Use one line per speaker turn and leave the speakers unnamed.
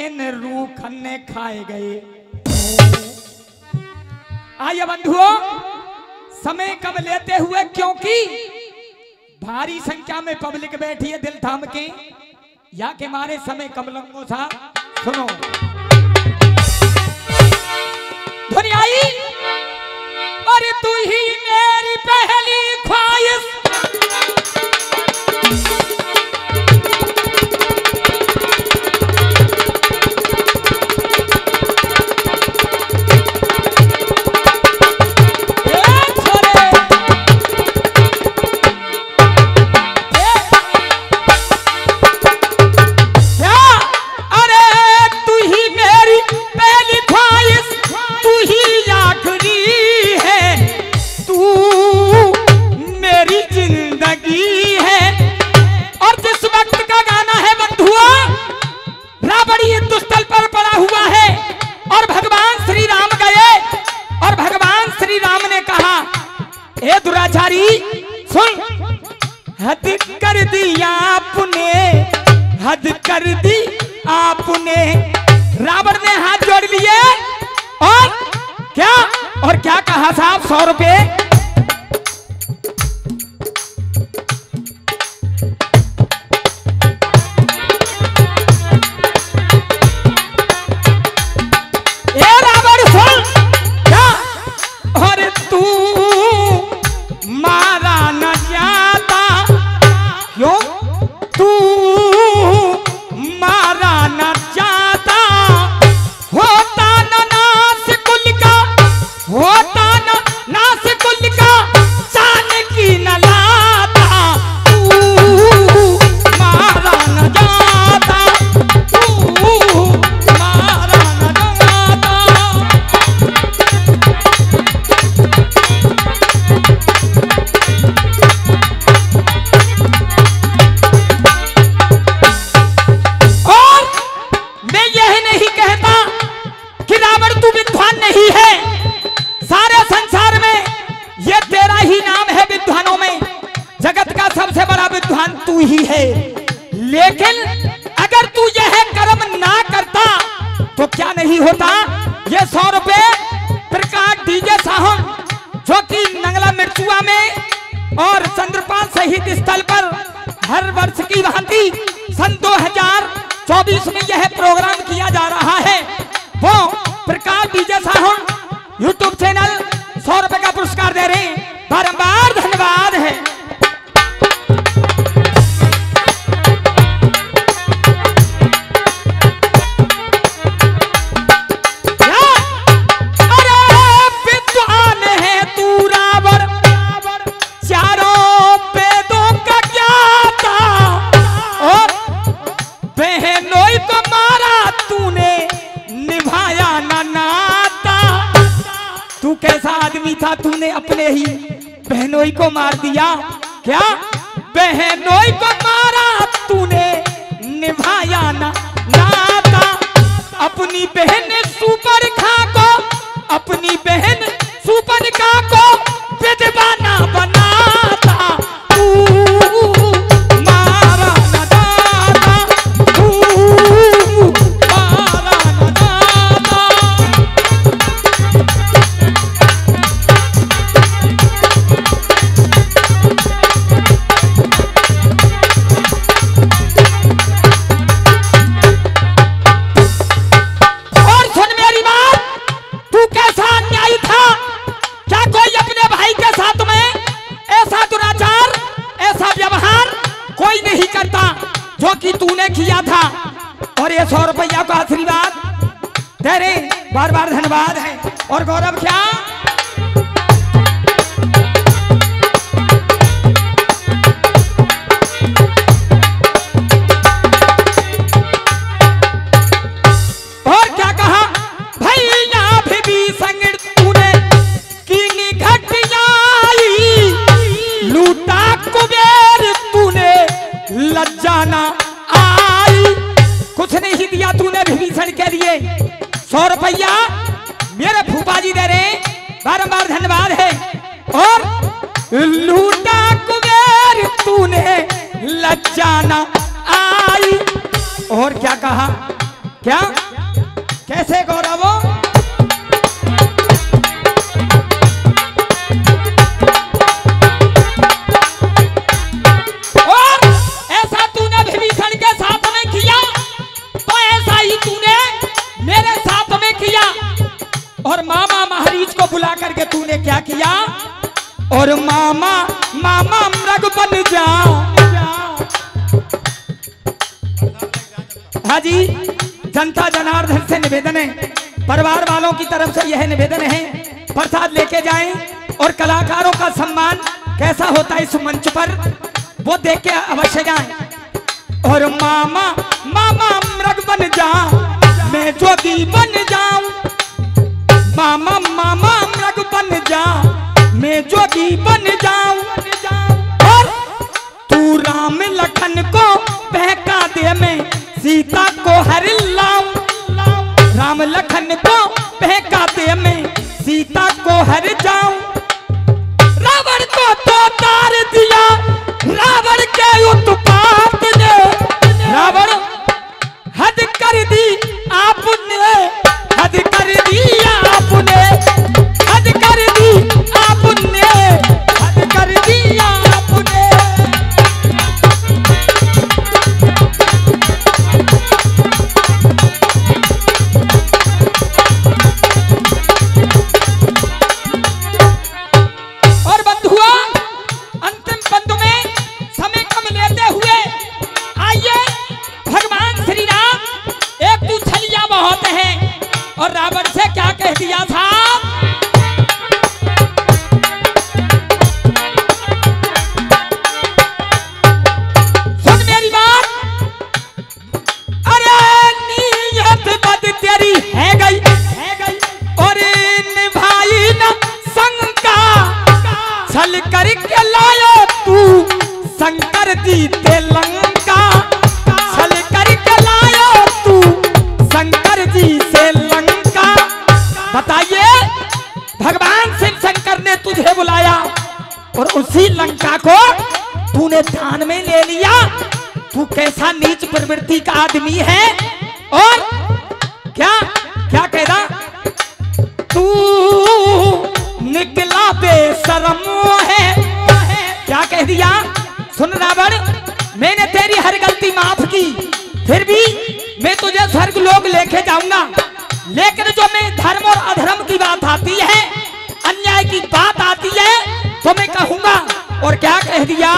इन रूखन ने खाए गए। आइए बंधुओं, समय कब लेते हुए, क्योंकि भारी संख्या में पब्लिक बैठी है दिल थाम के, या के मारे समय कब लंगो सा। सुनो ध्वनि आई, और तू ही मेरी पहली ख्वाहिश, सुन, हद कर दी आपने, हद कर दी आपने। रावण ने हाथ जोड़ लिए और क्या कहा साहब, 100 रुपए। रावण सुन, क्या, और तू मारा न जाता, क्यों तू मारा न जाता, होता न नास कुल का, होता न नास कुल का, जान की न लाता, तू मारा न जाता, तू मारा न जाता। नहीं है, सारे संसार में ये तेरा ही नाम है विद्वानों में, जगत का सबसे बड़ा विद्वान तू ही है। लेकिन अगर तू यह कर्म ना करता तो क्या नहीं होता। ये 100 रुपए प्रकाश डीजे साहब, जो कि नंगला मिर्चुआ में और चंद्रपाल शहीद स्थल पर हर वर्ष की भांति सन 2024 में यह प्रोग्राम किया जा रहा है, वो प्रकाश डीजे साहब यूट्यूब चैनल 100 रुपए का पुरस्कार दे रहे हैं। बारंबार धन्यवाद है। अरे विद्वान है तू रावण, चारों वेदों का ज्ञाता, और बहनोई को मारा तूने, निभाया ना नाता। तू कैसा आदमी था, तूने अपने ही बहनोई को मार दिया। क्या बहनोई को मारा तूने, निभाया ना नाता। अपनी बहन सुपर खा को, अपनी बहन सुपर खा को विधवा ना बनाता, तू मारा ना दाता, तू मारा ना दाता। और सुन मेरी बात, तू कैसा अन्यायी था। क्या कोई अपने भाई के साथ में ऐसा दुराचार, ऐसा व्यवहार कोई नहीं करता जो कि तूने किया था। और ये 100 रुपया का आशीर्वाद तेरे बार बार धन्यवाद है। और गौरव क्या, और क्या कहा, भैया भी संग तूने कीनी घटियाई, लूटा कुबेर तूने, लज्जा ना आई। कुछ नहीं दिया तूने विभीषण के लिए। 100 रुपया मेरे फूफा जी दे रहे, बारंबार धन्यवाद है। और लूटा कुबेर तूने, लज्जा ना आई। और क्या कहा, क्या कैसे गौरव? और ऐसा तूने विभीषण के साथ में किया तो ऐसा ही तूने मेरे साथ में किया। और मामा महारीच को बुला करके तूने क्या किया? और मामा मामा मृग बन जा। हाजी जनता जनार्दन से निवेदन है, परिवार वालों की तरफ से यह निवेदन है, प्रसाद लेके जाएं और कलाकारों का सम्मान कैसा होता है इस मंच पर वो देख के अवश्य जाएं। और मामा मामा मृग बन जा, मैं जोगी बन जाऊं। मामा मामा मृग बन जा, मैं जोगी बन जाऊं। और तू राम लखन को बहका दे, मैं सीता को हर लाऊं। राम लखन को बहका दे, मैं सीता को हर जाऊं। रावण को तो तार दिया रावण के उत्पात ने, रावण हद कर दी आपने, हद कर दी आपने, हद कर दी आपने, हद कर दी आपने। और बंधुआ अंतिम बंधु में समय कम लेते हुए आइए भगवान श्री राम एक तू छलिया बहुत है और रावण से क्या कह दिया था? सुन मेरी बात, अरे नीयत बद तेरी है गई और निभाई न शंका, छल करके लायो तू शंकर जी ते लंका, छल करके लायो तू शंकर जी से लंका। बताइए भगवान शिव शंकर ने तुझे बुलाया और उसी लंका को तूने ध्यान में ले लिया। तू कैसा नीच प्रवृत्ति का आदमी है। और क्या क्या कह रहा? तू निकला बेशरम है, क्या कह दिया? सुन रावण, मैंने तेरी हर गलती माफ की, फिर भी मैं तुझे स्वर्ग लोक लेके जाऊंगा, लेकिन जो मैं धर्म और अधर्म की बात आती है, अन्याय की बात आती है तो मैं कहूंगा। और क्या कह दिया?